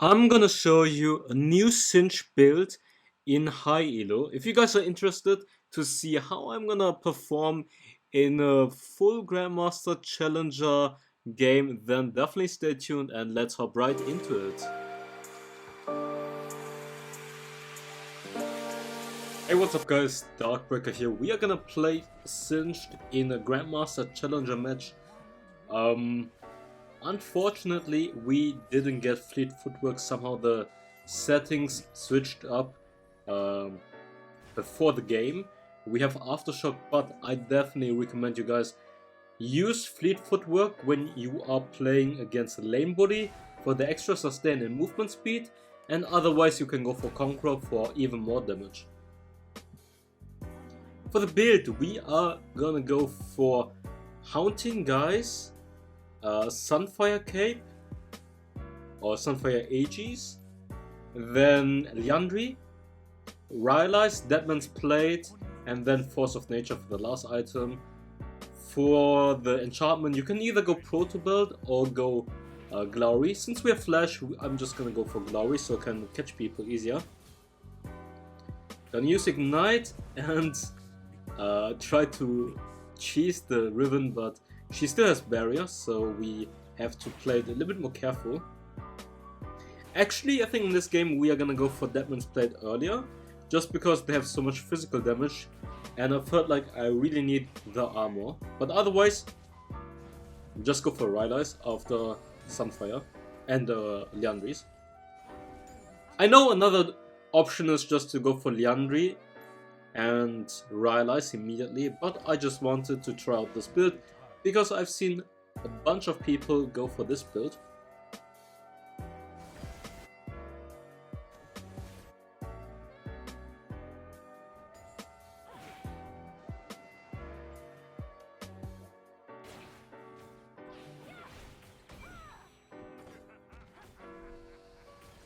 I'm gonna show you a new cinch build in high elo. If you guys are interested to see how I'm gonna perform in a full Grandmaster Challenger game, then definitely stay tuned and let's hop right into it. Hey, what's up guys, Darkbreaker here. We are gonna play Cinched in a Grandmaster Challenger match. Unfortunately, we didn't get Fleet Footwork. Somehow the settings switched up um, before the game. We have Aftershock, but I definitely recommend you guys use Fleet Footwork when you are playing against a lane body for the extra sustain and movement speed, and otherwise you can go for Conqueror for even more damage. For the build, we are gonna go for Haunting Guys, Sunfire Cape or Sunfire Aegis, then Liandry, Rylai's Deadman's Plate, and then Force of Nature for the last item. For the enchantment, you can either go Proto Build or go Glory. Since we have Flash, I'm just gonna go for Glory so I can catch people easier. Gonna use Ignite and try to cheese the Riven, but she still has barrier, so we have to play it a little bit more careful. Actually, I think in this game we are gonna go for Deadman's Plate earlier, just because they have so much physical damage, and I felt like I really need the armor. But otherwise, just go for Rylai's after Sunfire and Liandry's. I know another option is just to go for Liandry and Rylai's immediately, but I just wanted to try out this build because I've seen a bunch of people go for this build.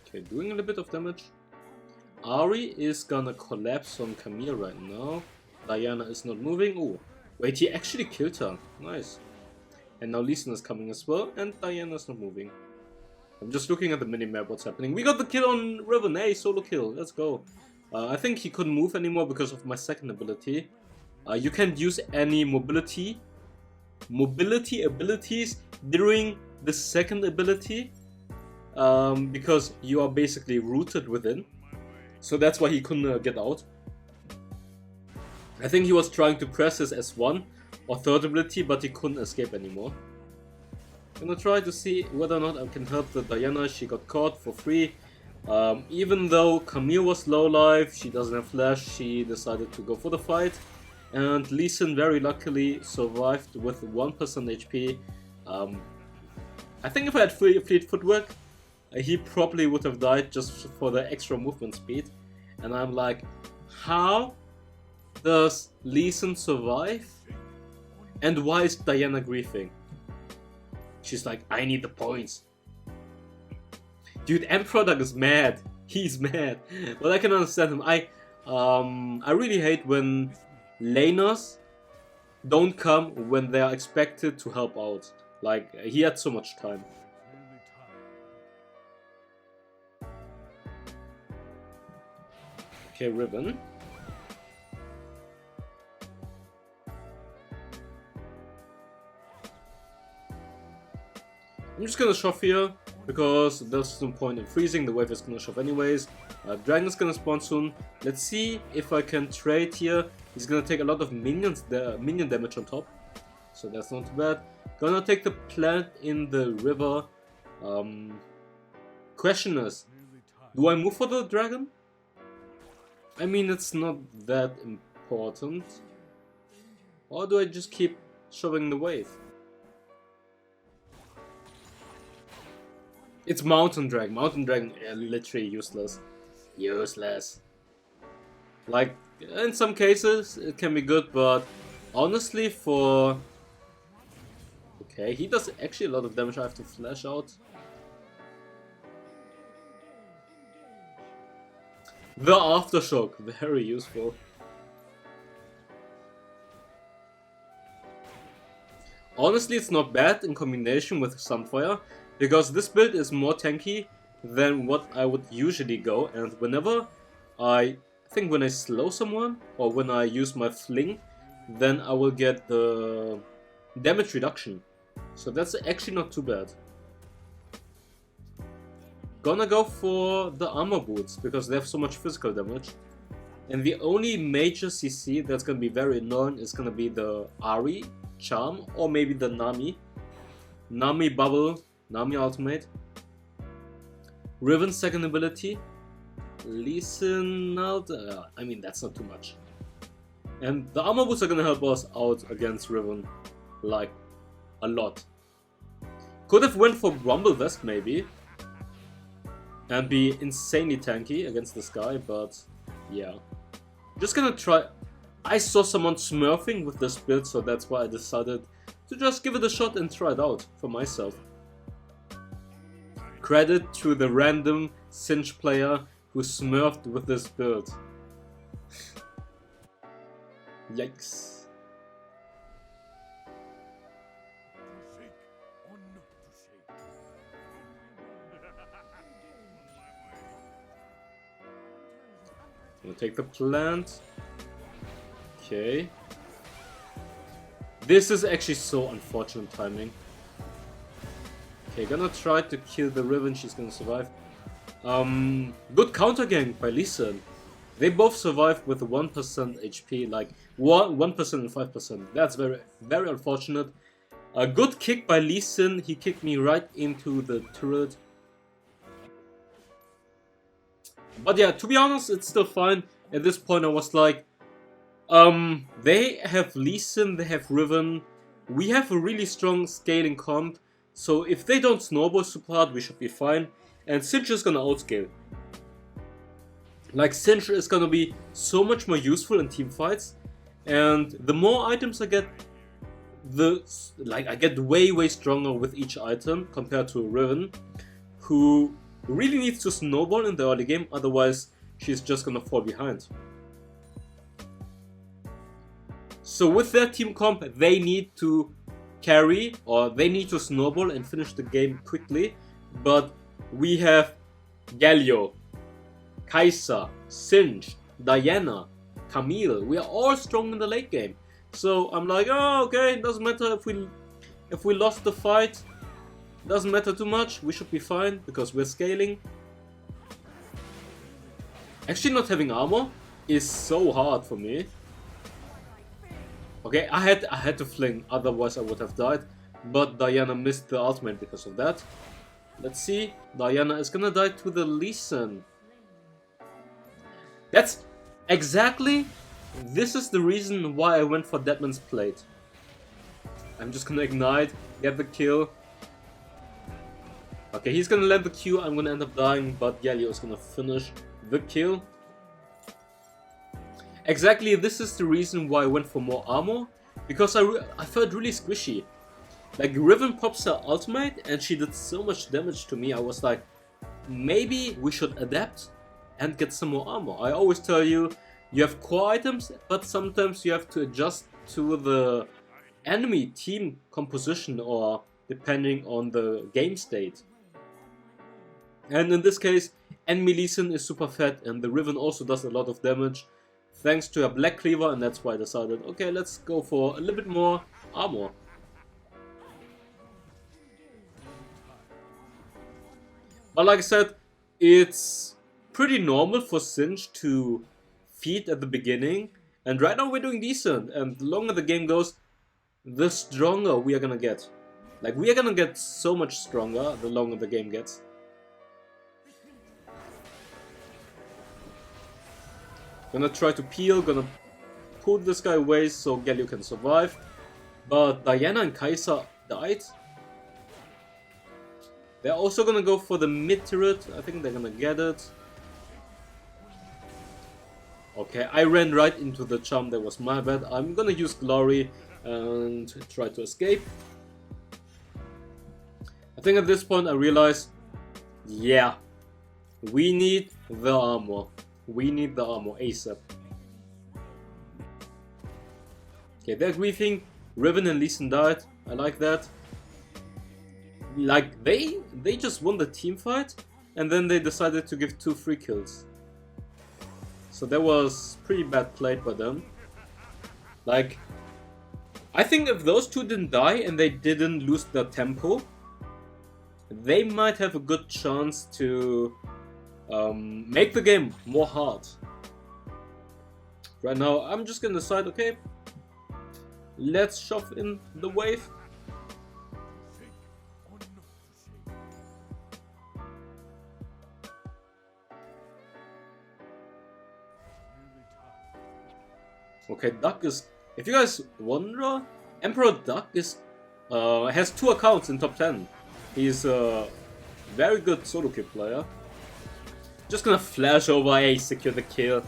Okay, doing a little bit of damage. Ari is gonna collapse on Camille right now. Diana is not moving. Oh, wait, he actually killed her. Nice. And now Lee Sin is coming as well, and Diana is not moving. I'm just looking at the minimap, what's happening. We got the kill on Riven. Hey, solo kill. Let's go. I think he couldn't move anymore because of my second ability. You can't use any mobility abilities during the second ability because you are basically rooted within. So that's why he couldn't get out. I think he was trying to press his S1 or third ability, but he couldn't escape anymore. I'm gonna try to see whether or not I can help the Diana. She got caught for free. Even though Camille was low life, she doesn't have flash, she decided to go for the fight. And Lee Sin very luckily survived with 1% HP. I think if I had Fleet Footwork, he probably would have died just for the extra movement speed. And I'm like, how does Lee Sin survive? And why is Diana griefing? She's like, I need the points. Dude, Emperor is mad. He's mad. But I can understand him. I really hate when laners don't come when they are expected to help out. Like, he had so much time. Okay, Riven. I'm just gonna shove here because there's no point in freezing. The wave is gonna shove anyways. Dragon's gonna spawn soon. Let's see if I can trade here. He's gonna take a lot of minion damage on top, so that's not too bad. Gonna take the plant in the river. Question is, do I move for the dragon? I mean, it's not that important. Or do I just keep shoving the wave? It's Mountain Dragon. Mountain Dragon, literally useless. Useless. Like, in some cases it can be good, but honestly for... Okay, he does actually a lot of damage. I have to flash out. The Aftershock, very useful. Honestly, it's not bad in combination with Sunfire, because this build is more tanky than what I would usually go, and whenever I think when I slow someone or when I use my fling, then I will get the damage reduction. So that's actually not too bad. Gonna go for the armor boots because they have so much physical damage. And the only major CC that's gonna be very annoying is gonna be the Ari Charm or maybe the Nami. Nami Bubble, Nami Ultimate. Riven's second ability. Lee Sin out. I mean, that's not too much. And the armor boots are gonna help us out against Riven, like, a lot. Could have went for Rumble Vest maybe, and be insanely tanky against this guy, but yeah. Just gonna try. I saw someone smurfing with this build, so that's why I decided to just give it a shot and try it out for myself. Credit to the random Cinch player who smurfed with this build. Yikes. We'll take the plant. Okay. This is actually so unfortunate timing. Okay, gonna try to kill the Riven, she's gonna survive. Good counter gank by Lee Sin. They both survived with 1% HP, like 1% and 5%. That's very, very unfortunate. A good kick by Lee Sin, he kicked me right into the turret. But yeah, to be honest, it's still fine. At this point I was like, they have Lee Sin, they have Riven. We have a really strong scaling comp. So if they don't snowball super hard, we should be fine. And Cinch is gonna outscale. Like, Cinch is gonna be so much more useful in team fights. And the more items I get, I get way stronger with each item compared to Riven, who really needs to snowball in the early game, otherwise she's just gonna fall behind. So with their team comp, they need to carry, or they need to snowball and finish the game quickly. But we have Galio, Kai'Sa, Cinch, Diana, Camille. We are all strong in the late game. So I'm like, oh, okay, it doesn't matter if we lost the fight. Doesn't matter too much. We should be fine because we're scaling. Actually, not having armor is so hard for me. Okay, I had to fling, otherwise I would have died. But Diana missed the ultimate because of that. Let's see. Diana is gonna die to the Lee Sin. That's exactly. This is the reason why I went for Deadman's Plate. I'm just gonna ignite, get the kill. Okay, he's gonna land the Q, I'm gonna end up dying, but Galio is gonna finish the kill. Exactly, this is the reason why I went for more armor, because I felt really squishy. Like, Riven pops her ultimate and she did so much damage to me, I was like, maybe we should adapt and get some more armor. I always tell you, you have core items, but sometimes you have to adjust to the enemy team composition or depending on the game state. And in this case, enemy Lee Sin is super fat and the Riven also does a lot of damage thanks to a Black Cleaver, and that's why I decided, okay, let's go for a little bit more armor. But like I said, it's pretty normal for Cinch to feed at the beginning, and right now we're doing decent, and the longer the game goes, the stronger we are gonna get. Like, we are gonna get so much stronger the longer the game gets. Gonna try to peel, gonna pull this guy away so Galio can survive. But Diana and Kai'Sa died. They're also gonna go for the mid turret. I think they're gonna get it. Okay, I ran right into the charm, that was my bad. I'm gonna use Glory and try to escape. I think at this point I realized, yeah, we need the armor. We need the armor ASAP. Okay, they're griefing. Riven and Lee Sin died. I like that. Like, they just won the team fight, and then they decided to give 2 free kills. So that was pretty bad played by them. Like, I think if those 2 didn't die and they didn't lose their tempo, they might have a good chance to make the game more hard. Right now, I'm just gonna decide, okay, let's shove in the wave. Okay, Duck is... If you guys wonder, Emperor Duck is has 2 accounts in top 10. He's a very good solo kill player. Just gonna flash over, hey, secure the kill.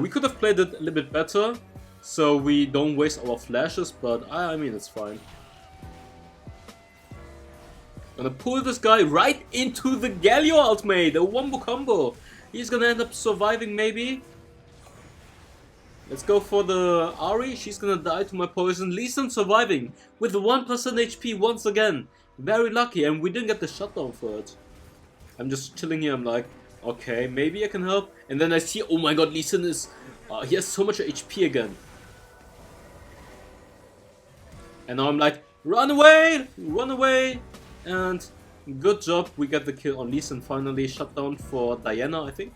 We could have played it a little bit better, so we don't waste our flashes, but I mean, it's fine. Gonna pull this guy right into the Galio ultimate, a wombo combo. He's gonna end up surviving maybe. Let's go for the Ari, she's gonna die to my poison. Lee Sin surviving with 1% HP once again. Very lucky, and we didn't get the shutdown for it. I'm just chilling here, I'm like, okay, maybe I can help. And then I see, oh my god, Lee Sin is... he has so much HP again. And now I'm like, run away! Run away! And good job, we get the kill on Lee Sin finally. Shutdown for Diana, I think.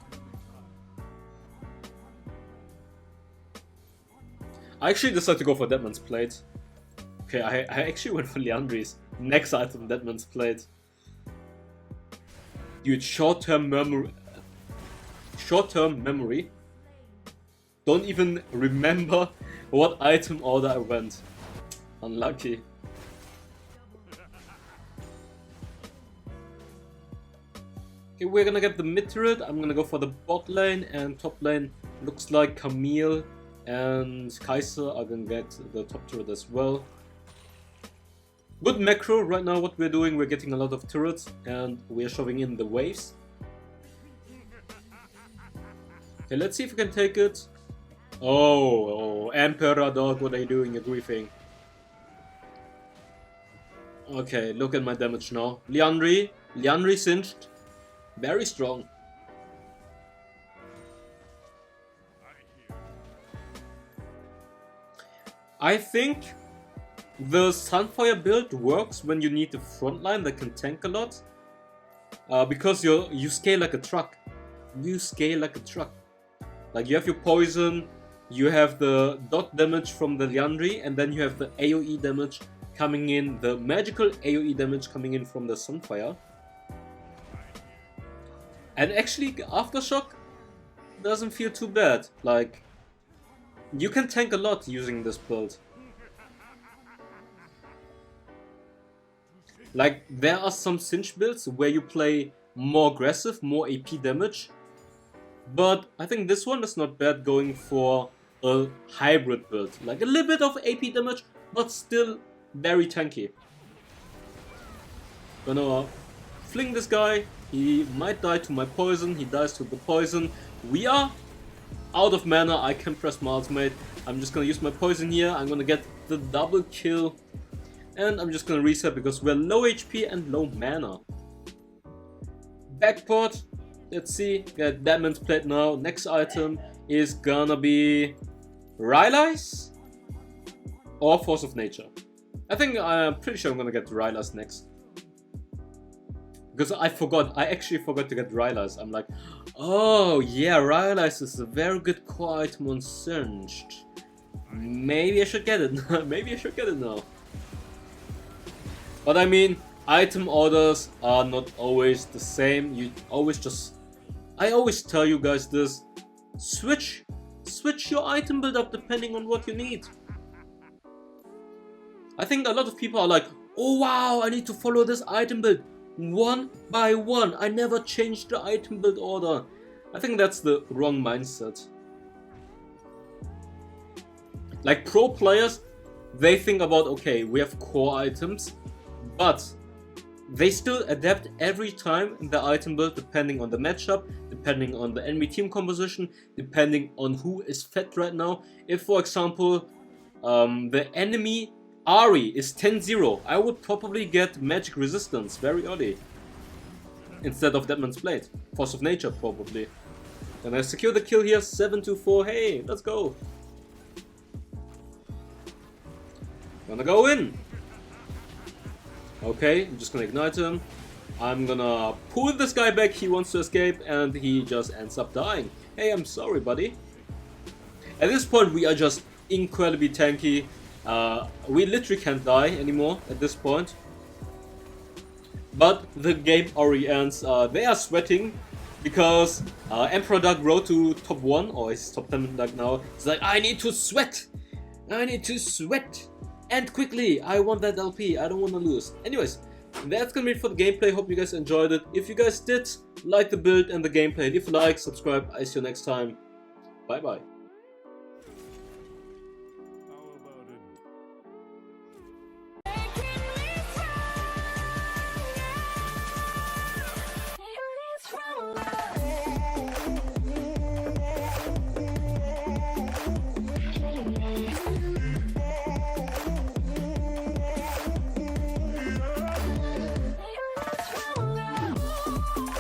I actually decided to go for Deadman's Plate. Okay, I actually went for Leandri's next item, Deadman's Plate. Dude, short-term memory. Short-term memory. Don't even remember what item order I went. Unlucky. Okay, we're gonna get the mid turret. I'm gonna go for the bot lane, and top lane looks like Camille and Kaiser are gonna get the top turret as well. Good macro right now. What we're doing, we're getting a lot of turrets and we're shoving in the waves. Okay, let's see if we can take it. Oh, Emperor Dog, what are you doing? You're griefing. Okay, look at my damage now. Liandry cinched. Very strong. I think the Sunfire build works when you need a frontline that can tank a lot. Because you scale like a truck. You scale like a truck. Like you have your poison, you have the dot damage from the Liandry, and then you have the AoE damage coming in, the magical AoE damage coming in from the Sunfire. And actually, Aftershock doesn't feel too bad. Like, you can tank a lot using this build. Like, there are some cinch builds where you play more aggressive, more AP damage. But I think this one is not bad going for a hybrid build. Like, a little bit of AP damage, but still very tanky. Gonna fling this guy. He might die to my poison. He dies to the poison. We are out of mana. I can press my ultimate. I'm just gonna use my poison here. I'm gonna get the double kill. And I'm just gonna reset because we're low HP and low mana. Backport. Let's see. Get Deadman's Plate now. Next item is gonna be Rylai's or Force of Nature. I'm pretty sure I'm gonna get Rylai's next. Because I actually forgot to get Rylai's. I'm like, oh yeah, Rylai's is a very good core item on Singed. Maybe I should get it. Maybe I should get it now. But I mean, item orders are not always the same. I always tell you guys this. Switch your item build up depending on what you need. I think a lot of people are like, oh wow, I need to follow this item build one by one. I never changed the item build order. I think that's the wrong mindset. Like pro players, they think about, okay, we have core items, but they still adapt every time in the item build depending on the matchup, depending on the enemy team composition, depending on who is fed right now. If, for example, the enemy Ari is 10-0, I would probably get magic resistance very early. instead of Deadman's Blade. Force of Nature, probably. And I secure the kill here, 7-4. Hey, let's go. Gonna go in. Okay, I'm just gonna ignite him. I'm gonna pull this guy back, he wants to escape, and he just ends up dying. Hey, I'm sorry, buddy. At this point, we are just incredibly tanky. We literally can't die anymore at this point. But the game already ends. They are sweating because Emperor Duck rode to top 1, or he's top 10 Duck now. He's like, I need to sweat! I need to sweat! And quickly! I want that LP, I don't want to lose. Anyways, that's gonna be it for the gameplay. Hope you guys enjoyed it. If you guys did, like the build and the gameplay. Leave a like, subscribe. I see you next time. Bye bye.